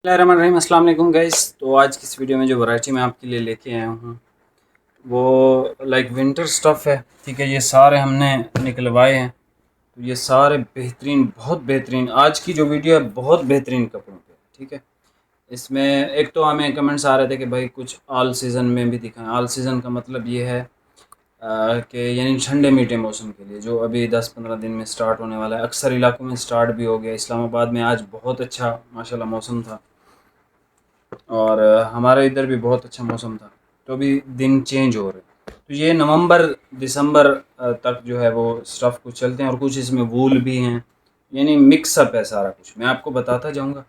रहीम अस्सलाम वालेकुम गाइस। तो आज की इस वीडियो में जो वैरायटी मैं आपके लिए लेके आया हूँ वो लाइक विंटर स्टफ़ है। ठीक है, ये सारे हमने निकलवाए हैं। तो ये सारे बेहतरीन, बहुत बेहतरीन, आज की जो वीडियो है बहुत बेहतरीन कपड़ों पे। ठीक है, इसमें एक तो हमें कमेंट्स आ रहे थे कि भाई कुछ ऑल सीज़न में भी दिखाएं। ऑल सीज़न का मतलब ये है कि यानी ठंडे मीठे मौसम के लिए, जो अभी 10-15 दिन में स्टार्ट होने वाला है। अक्सर इलाकों में स्टार्ट भी हो गया। इस्लामाबाद में आज बहुत अच्छा माशाल्लाह मौसम था और हमारे इधर भी बहुत अच्छा मौसम था। तो अभी दिन चेंज हो रहे हैं। तो ये नवंबर दिसंबर तक जो है वो स्टफ़ कुछ चलते हैं और कुछ इसमें वूल भी हैं, यानी मिक्सअप है सारा कुछ। मैं आपको बताता जाऊंगा।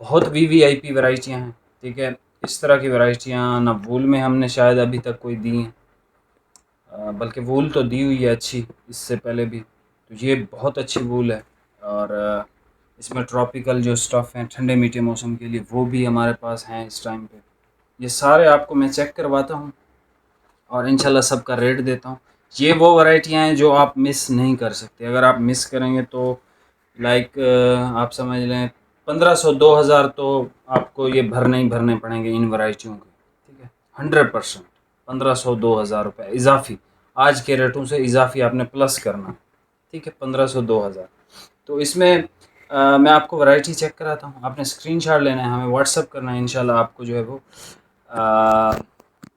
बहुत वीवीआईपी वैरायटियाँ हैं। ठीक है, इस तरह की वैरायटियाँ ना वूल में हमने शायद अभी तक कोई दी हैं, बल्कि वूल तो दी हुई है अच्छी इससे पहले भी। तो ये बहुत अच्छी वूल है और इसमें ट्रॉपिकल जो स्टफ़ हैं ठंडे मीठे मौसम के लिए वो भी हमारे पास हैं इस टाइम पे। ये सारे आपको मैं चेक करवाता हूँ और इंशाल्लाह सबका रेट देता हूँ। ये वो वैरायटियाँ हैं जो आप मिस नहीं कर सकते। अगर आप मिस करेंगे तो लाइक आप समझ लें 1500-2000 तो आपको ये भरने ही भरने पड़ेंगे इन वैरायटियों के। ठीक है, 100% 1500-2000 रुपये इजाफी, आज के रेटों से इजाफी आपने प्लस करना। ठीक है, 1500-2000। तो इसमें मैं आपको वैरायटी चेक कराता हूँ। आपने स्क्रीनशॉट लेना है, हमें व्हाट्सअप करना है। इंशाल्लाह आपको जो है वो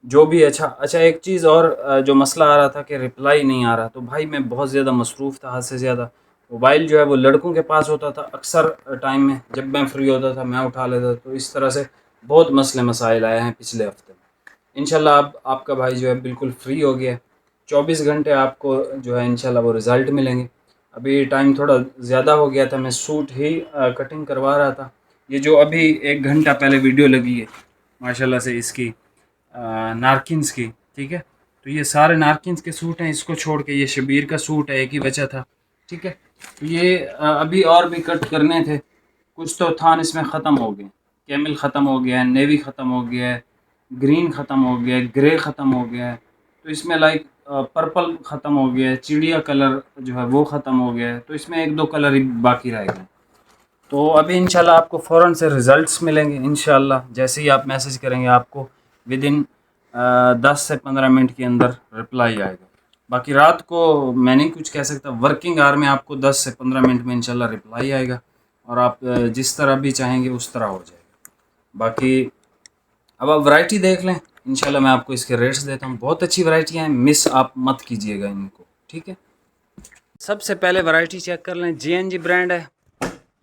जो भी अच्छा एक चीज़ और जो मसला आ रहा था कि रिप्लाई नहीं आ रहा। तो भाई मैं बहुत ज़्यादा मसरूफ़ था, हद से ज़्यादा। मोबाइल जो है वो लड़कों के पास होता था अक्सर टाइम में, जब मैं फ्री होता था मैं उठा लेता। तो इस तरह से बहुत मसले मसाइल आए हैं पिछले हफ्ते में। इंशाल्लाह अब आपका भाई जो है बिल्कुल फ्री हो गया। 24 घंटे आपको जो है इंशाल्लाह वो रिज़ल्ट मिलेंगे। अभी टाइम थोड़ा ज़्यादा हो गया था, मैं सूट ही कटिंग करवा रहा था। ये जो अभी 1 घंटा पहले वीडियो लगी है माशाल्लाह से इसकी नारकिन्स की। ठीक है, तो ये सारे नारकिन्स के सूट हैं। इसको छोड़ के ये शबीर का सूट है, एक ही बचा था। ठीक है, तो ये अभी और भी कट करने थे। कुछ तो थान इसमें ख़त्म हो गए। कैमल ख़त्म हो गया है, नेवी ख़त्म हो गया है, ग्रीन ख़त्म हो गया है, ग्रे ख़त्म हो गया है। तो इसमें लाइक पर्पल ख़त्म हो गया है, चिड़िया कलर जो है वो ख़त्म हो गया है। तो इसमें 1-2 कलर ही बाकी रह गए। तो अभी इंशाल्लाह आपको फ़ौरन से रिज़ल्ट्स मिलेंगे। इंशाल्लाह जैसे ही आप मैसेज करेंगे आपको विद इन 10 से 15 मिनट के अंदर रिप्लाई आएगा। बाकी रात को मैं नहीं कुछ कह सकता, वर्किंग आवर में आपको 10 से 15 मिनट में इंशाल्लाह रिप्लाई आएगा और आप जिस तरह भी चाहेंगे उस तरह हो जाएगा। बाकी अब आप वैरायटी देख लें। इंशाल्लाह मैं आपको इसके रेट्स देता हूँ। बहुत अच्छी वैरायटियाँ हैं, मिस आप मत कीजिएगा इनको। ठीक है, सबसे पहले वैरायटी चेक कर लें। JNG ब्रांड है।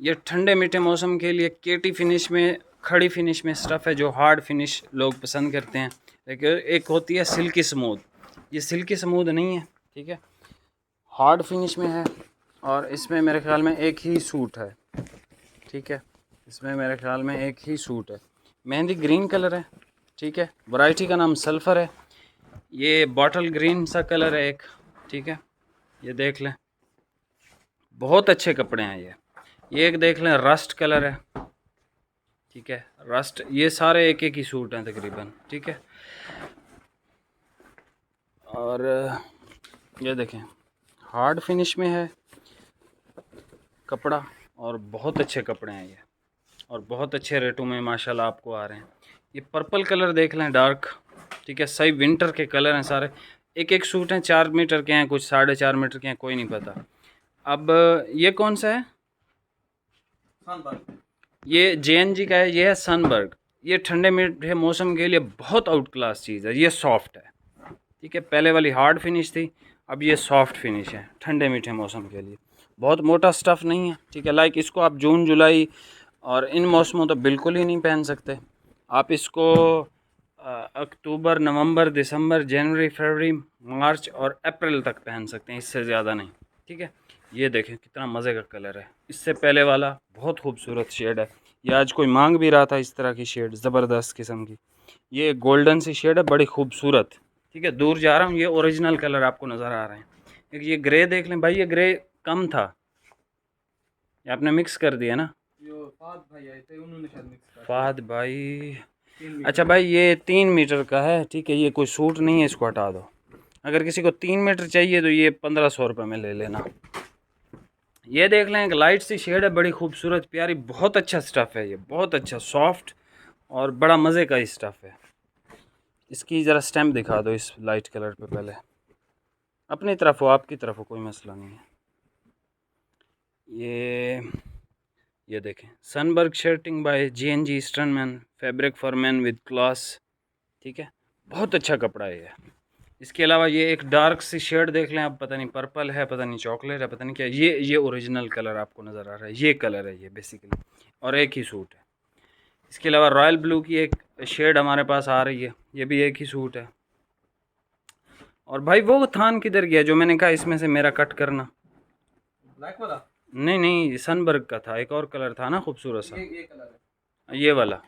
ये ठंडे मीठे मौसम के लिए केटी फिनिश में, खड़ी फिनिश में स्टफ़ है, जो हार्ड फिनिश लोग पसंद करते हैं। लेकिन एक होती है सिल्की स्मूथ, ये सिल्की स्मूथ नहीं है। ठीक है, हार्ड फिनिश में है और इसमें मेरे ख्याल में एक ही सूट है। ठीक है, इसमें मेरे ख्याल में एक ही सूट है। मेहंदी ग्रीन कलर है। ठीक है, वैरायटी का नाम सल्फ़र है। ये बॉटल ग्रीन सा कलर है एक। ठीक है, ये देख लें, बहुत अच्छे कपड़े हैं ये एक देख लें, रस्ट कलर है। ठीक है, रस्ट, ये सारे एक एक ही सूट हैं तकरीबन। ठीक है, और ये देखें हार्ड फिनिश में है कपड़ा और बहुत अच्छे कपड़े हैं ये और बहुत अच्छे रेटों में माशाल्लाह आपको आ रहे हैं। ये पर्पल कलर देख लें, डार्क। ठीक है, सही विंटर के कलर हैं सारे। एक एक सूट हैं, 4 मीटर के हैं, कुछ 4.5 मीटर के हैं, कोई नहीं पता। अब ये कौन सा है? ये JNG का है। ये है सनबर्ग। ये ठंडे मीठे मौसम के लिए बहुत आउट क्लास चीज़ है। ये सॉफ्ट है। ठीक है, पहले वाली हार्ड फिनिश थी, अब ये सॉफ्ट फिनिश है ठंडे मीठे मौसम के लिए। बहुत मोटा स्टफ़ नहीं है। ठीक है, लाइक इसको आप जून जुलाई और इन मौसमों तो बिल्कुल ही नहीं पहन सकते। आप इसको अक्टूबर नवंबर दिसंबर जनवरी फरवरी मार्च और अप्रैल तक पहन सकते हैं, इससे ज़्यादा नहीं। ठीक है, ये देखें कितना मज़े का कलर है। इससे पहले वाला बहुत खूबसूरत शेड है। ये आज कोई मांग भी रहा था इस तरह की शेड, ज़बरदस्त किस्म की। ये गोल्डन सी शेड है, बड़ी खूबसूरत। ठीक है, दूर जा रहा हूँ, ये ओरिजिनल कलर आपको नज़र आ रहे हैं। एक ये ग्रे देख लें भाई, ये ग्रे कम था, ये आपने मिक्स कर दिया ना। फहद भाई आए थे, उन्होंने शायद मिक्स कर, फहद भाई। अच्छा भाई, ये 3 मीटर का है। ठीक है, ये कोई सूट नहीं है, इसको हटा दो। अगर किसी को 3 मीटर चाहिए तो ये 1500 रुपये में ले लेना। ये देख लें, एक लाइट सी शेड है, बड़ी खूबसूरत प्यारी, बहुत अच्छा स्टफ़ है ये, बहुत अच्छा सॉफ्ट और बड़ा मज़े का स्टफ़ है। इसकी ज़रा स्टैम्प दिखा दो इस लाइट कलर पे पहले, अपनी तरफ हो आपकी तरफ हो, कोई मसला नहीं है। ये देखें, Sunberg shirting by GNG Easternman, fabric for man with class, ठीक है, बहुत अच्छा कपड़ा है ये। इसके अलावा ये एक डार्क सी शेड देख लें आप, पता नहीं पर्पल है, पता नहीं चॉकलेट है, पता नहीं क्या, ये ओरिजिनल कलर आपको नज़र आ रहा है, ये कलर है ये बेसिकली, और एक ही सूट है। इसके अलावा रॉयल ब्लू की एक शेड हमारे पास आ रही है, ये भी एक ही सूट है। और भाई वो थान किधर गया जो मैंने कहा इसमें से मेरा कट करना, ब्लैक वाला? नहीं नहीं, सनबर्ग का था, एक और कलर था ना खूबसूरत सा, ये कलर है। ये वाला,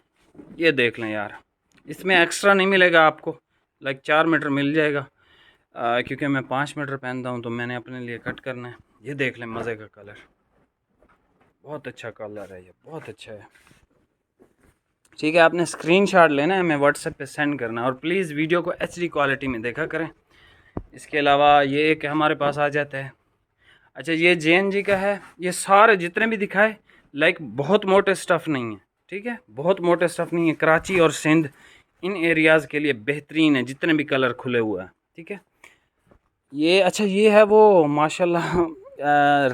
ये देख लें यार, इसमें एक्स्ट्रा नहीं मिलेगा आपको, लाइक 4 मीटर मिल जाएगा, क्योंकि मैं 5 मीटर पहनता हूँ तो मैंने अपने लिए कट करना है। ये देख लें, मज़े का कलर, बहुत अच्छा कलर है ये, बहुत अच्छा है। ठीक है, आपने स्क्रीनशॉट लेना है, हमें व्हाट्सएप पे सेंड करना है, और प्लीज़ वीडियो को HD क्वालिटी में देखा करें। इसके अलावा ये एक हमारे पास आ जाता है, अच्छा ये JNG का है, ये सारे जितने भी दिखाए लाइक बहुत मोटे स्टफ़ नहीं है, ठीक है, बहुत मोटे स्टफ़ नहीं है, कराची और सिंध इन एरियाज़ के लिए बेहतरीन है, जितने भी कलर खुले हुए हैं, ठीक है। ये अच्छा ये है वो माशाल्लाह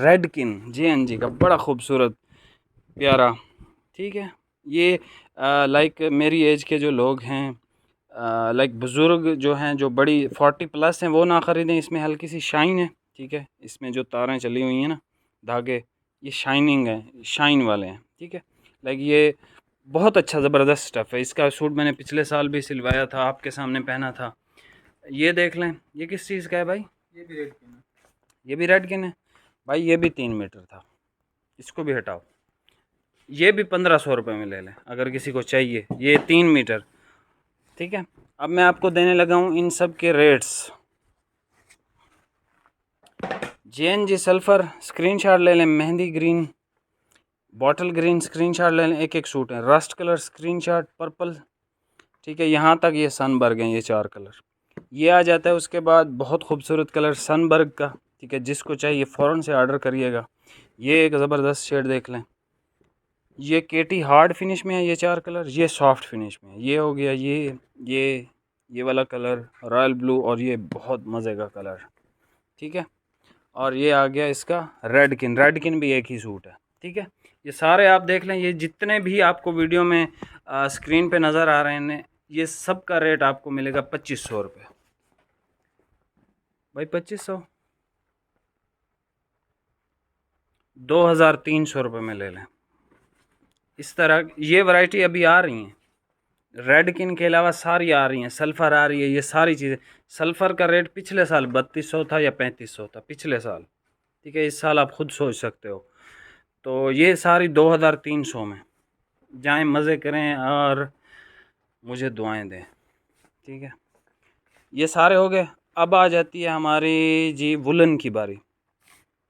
रेड किन JNG का, बड़ा खूबसूरत प्यारा, ठीक है। ये लाइक मेरी एज के जो लोग हैं, लाइक बुज़ुर्ग जो हैं, जो बड़ी 40 प्लस हैं, वो ना ख़रीदें, इसमें हल्की सी शाइन है, ठीक है, इसमें जो तारें चली हुई हैं ना, धागे, ये शाइनिंग है, शाइन वाले हैं, ठीक है। लाइक ये बहुत अच्छा ज़बरदस्त स्टफ़ है, इसका सूट मैंने पिछले साल भी सिलवाया था, आपके सामने पहना था। ये देख लें, ये किस चीज़ का है भाई? ये भी रेड किन है। ये भी रेड किन है भाई, ये भी 3 मीटर था, इसको भी हटाओ, ये भी 1500 रुपये में ले लें अगर किसी को चाहिए, ये 3 मीटर, ठीक है। अब मैं आपको देने लगा हूँ इन सब के रेट्स। JNG सल्फ़र स्क्रीनशॉट ले लें, mehndi green, bottle green screenshot ले लें, एक एक सूट है, रस्ट कलर स्क्रीनशॉट, पर्पल, ठीक है, यहाँ तक ये सनबर्ग हैं, ये 4 कलर ये आ जाता है। उसके बाद बहुत खूबसूरत कलर सनबर्ग का, ठीक है, जिसको चाहिए फ़ौरन से ऑर्डर करिएगा। ये एक ज़बरदस्त शेड देख लें, ये केटी हार्ड फिनिश में है, ये 4 कलर, ये सॉफ्ट फिनिश में है, ये हो गया, ये ये वाला कलर रॉयल ब्लू, और ये बहुत मज़े का कलर, ठीक है। और ये आ गया इसका रेड किन भी एक ही सूट है, ठीक है। ये सारे आप देख लें, ये जितने भी आपको वीडियो में स्क्रीन पे नज़र आ रहे हैं, ये सब का रेट आपको मिलेगा 2500 रुपये भाई, 2500, 2300 रुपये में ले लें। इस तरह ये वैरायटी अभी आ रही हैं, रेड किन के अलावा सारी आ रही हैं, सल्फ़र आ रही है, ये सारी चीज़ें। सल्फ़र का रेट पिछले साल 3200 था या 3500 था पिछले साल, ठीक है, इस साल आप खुद सोच सकते हो। तो ये सारी 2300 में, जाएं मज़े करें और मुझे दुआएं दें, ठीक है। ये सारे हो गए, अब आ जाती है हमारी जी वुलन की बारी।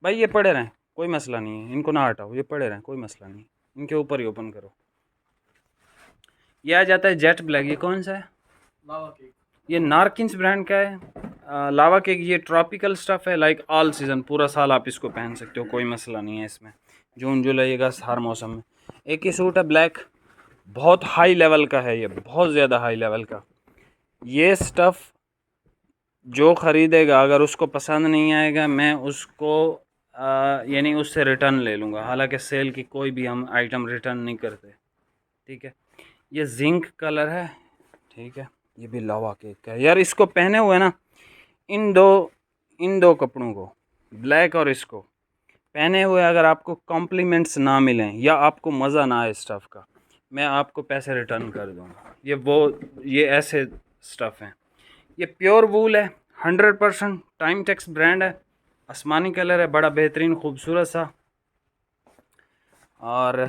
भाई ये पड़े रहें, कोई मसला नहीं है, इनको ना हटाओ, ये पड़े रहें, कोई मसला नहीं, इनके ऊपर ही ओपन करो। ये आ जाता है जेट ब्लैक, ये कौन सा है? लावा केक। ये नारकिन्स ब्रांड का है, लावा केक, ये ट्रॉपिकल स्टफ़ है, लाइक ऑल सीज़न, पूरा साल आप इसको पहन सकते हो, कोई मसला नहीं है इसमें, जून जुलाई अगस्त हर मौसम में। एक ही सूट है ब्लैक, बहुत हाई लेवल का है ये, बहुत ज़्यादा हाई लेवल का। ये स्टफ़ जो ख़रीदेगा, अगर उसको पसंद नहीं आएगा, मैं उसको यानी उससे रिटर्न ले लूँगा, हालांकि सेल की कोई भी हम आइटम रिटर्न नहीं करते, ठीक है। ये जिंक कलर है, ठीक है, ये भी लावा केक का है यार। इसको पहने हुए ना, इन दो कपड़ों को, ब्लैक और इसको पहने हुए, अगर आपको कॉम्प्लीमेंट्स ना मिलें या आपको मज़ा ना आए स्टफ़ का, मैं आपको पैसे रिटर्न कर दूँगा। ये ऐसे स्टफ़ हैं। ये प्योर वूल है, 100% टाइम टेक्स ब्रांड है, आसमानी कलर है, बड़ा बेहतरीन खूबसूरत सा, और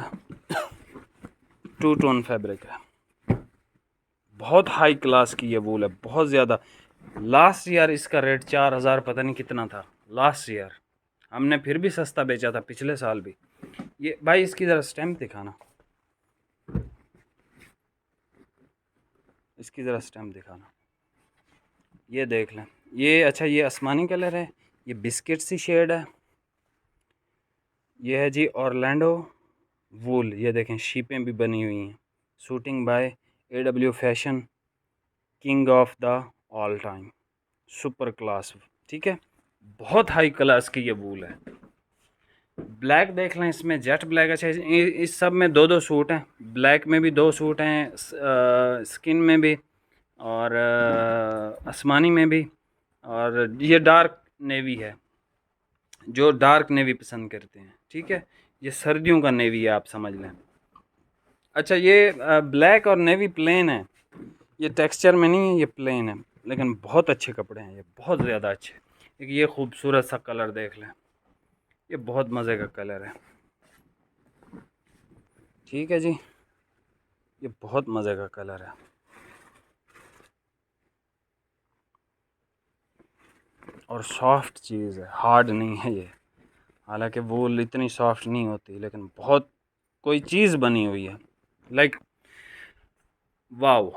2 टोन फैब्रिक है, बहुत हाई क्लास की ये वूल है, बहुत ज़्यादा। लास्ट ईयर इसका रेट 4000 पता नहीं कितना था लास्ट ईयर, हमने फिर भी सस्ता बेचा था पिछले साल भी। ये भाई इसकी ज़रा स्टैम्प दिखाना, इसकी ज़रा स्टैम्प दिखाना, ये देख लें, ये अच्छा ये आसमानी कलर है, ये बिस्किट सी शेड है, ये है जी ऑरलैंडो वूल, ये देखें शीपें भी बनी हुई हैं। Shooting by AW fashion, king of the all time, super class. ठीक है, बहुत हाई क्लास की ये वूल है। ब्लैक देख लें, इसमें जेट ब्लैक। अच्छा, इस सब में दो दो सूट हैं, ब्लैक में भी दो सूट हैं, स्किन में भी और आसमानी में भी, और ये डार्क नेवी है, जो डार्क नेवी पसंद करते हैं। ठीक है, ये सर्दियों का नेवी है, आप समझ लें। अच्छा, ये ब्लैक और नेवी प्लेन है, ये टेक्सचर में नहीं है, ये प्लेन है, लेकिन बहुत अच्छे कपड़े हैं ये, बहुत ज़्यादा अच्छे। एक ये खूबसूरत सा कलर देख लें, ये बहुत मज़े का कलर है। ठीक है जी, ये बहुत मज़े का कलर है और सॉफ्ट चीज़ है, हार्ड नहीं है ये। हालांकि वूल इतनी सॉफ्ट नहीं होती, लेकिन बहुत कोई चीज़ बनी हुई है, लाइक वाओ।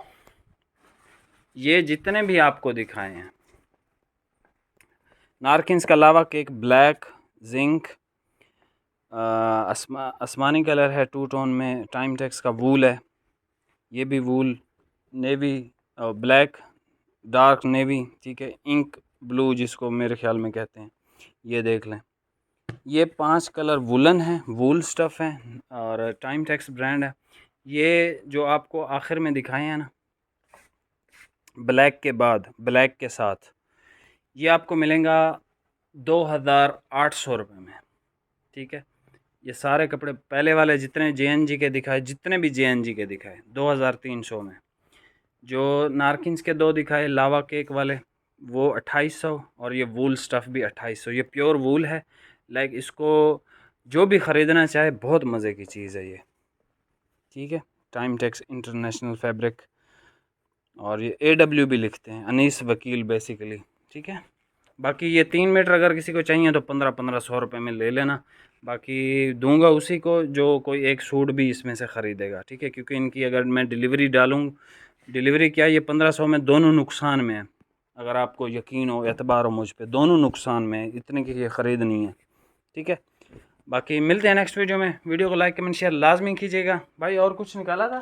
ये जितने भी आपको दिखाए हैं, नारकिन्स का लावा केक ब्लैक, जिंक, आसमानी कलर है, टू टोन में, टाइम टेक्स का वूल है, ये भी वूल, नेवी ब्लैक, डार्क नेवी। ठीक है, इंक ब्लू जिसको मेरे ख्याल में कहते हैं, ये देख लें। ये 5 कलर वुलन है, वूल स्टफ़ है और टाइम टेक्स ब्रांड है। ये जो आपको आखिर में दिखाए हैं ना, ब्लैक के बाद, ब्लैक के साथ, ये आपको मिलेगा 2800 रुपये में। ठीक है, ये सारे कपड़े पहले वाले जितने JNG के दिखाए, जितने भी JNG के दिखाए 2300 में। जो नारकिन्स के दो दिखाए लावा केक वाले, वो 2800, और ये वूल स्टफ़ भी 2800। ये प्योर वूल है, लाइक इसको जो भी ख़रीदना चाहे, बहुत मज़े की चीज़ है ये। ठीक है, टाइम टेक्स इंटरनेशनल फैब्रिक, और ये AW भी लिखते हैं, अनीस वकील बेसिकली। ठीक है, बाकी ये 3 मीटर अगर किसी को चाहिए तो 1500 रुपये में ले लेना, बाकी दूंगा उसी को जो कोई एक सूट भी इसमें से ख़रीदेगा। ठीक है, क्योंकि इनकी अगर मैं डिलीवरी डालूँ, डिलीवरी क्या, ये 1500 में दोनों नुकसान में है। अगर आपको यकीन हो, एतबार हो मुझ पे, दोनों नुकसान में है, इतने की ये ख़रीदनी है। ठीक है, बाकी मिलते हैं नेक्स्ट वीडियो में। वीडियो को लाइक कमेंट शेयर लाजमी कीजिएगा भाई। और कुछ निकाला था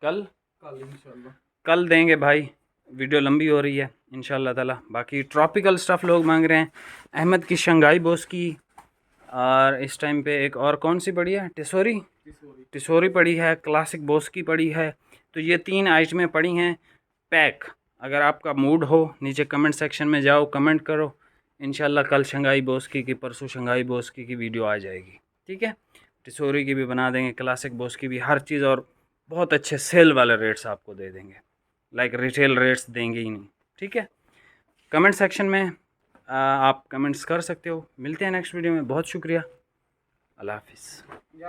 कल इंशाल्लाह कल देंगे भाई, वीडियो लंबी हो रही है इंशाल्लाह ताला। बाकी ट्रॉपिकल स्टफ़ लोग मांग रहे हैं, अहमद की शंघाई बोस की, और इस टाइम पे एक और कौन सी पड़ी है, टिसोरी पड़ी है, क्लासिक बोस की पड़ी है। तो ये 3 आइटमें पड़ी हैं पैक। अगर आपका मूड हो, नीचे कमेंट सेक्शन में जाओ, कमेंट करो, इंशाल्लाह कल शंघाई बोस की परसों शंघाई बोस की वीडियो आ जाएगी। ठीक है, टिसोरी की भी बना देंगे, क्लासिक बोस की भी, हर चीज़, और बहुत अच्छे सेल वाले रेट्स आपको दे देंगे, लाइक रिटेल रेट्स देंगे ही नहीं। ठीक है, कमेंट सेक्शन में आप कमेंट्स कर सकते हो। मिलते हैं नेक्स्ट वीडियो में, बहुत शुक्रिया, अल्लाह हाफिज़।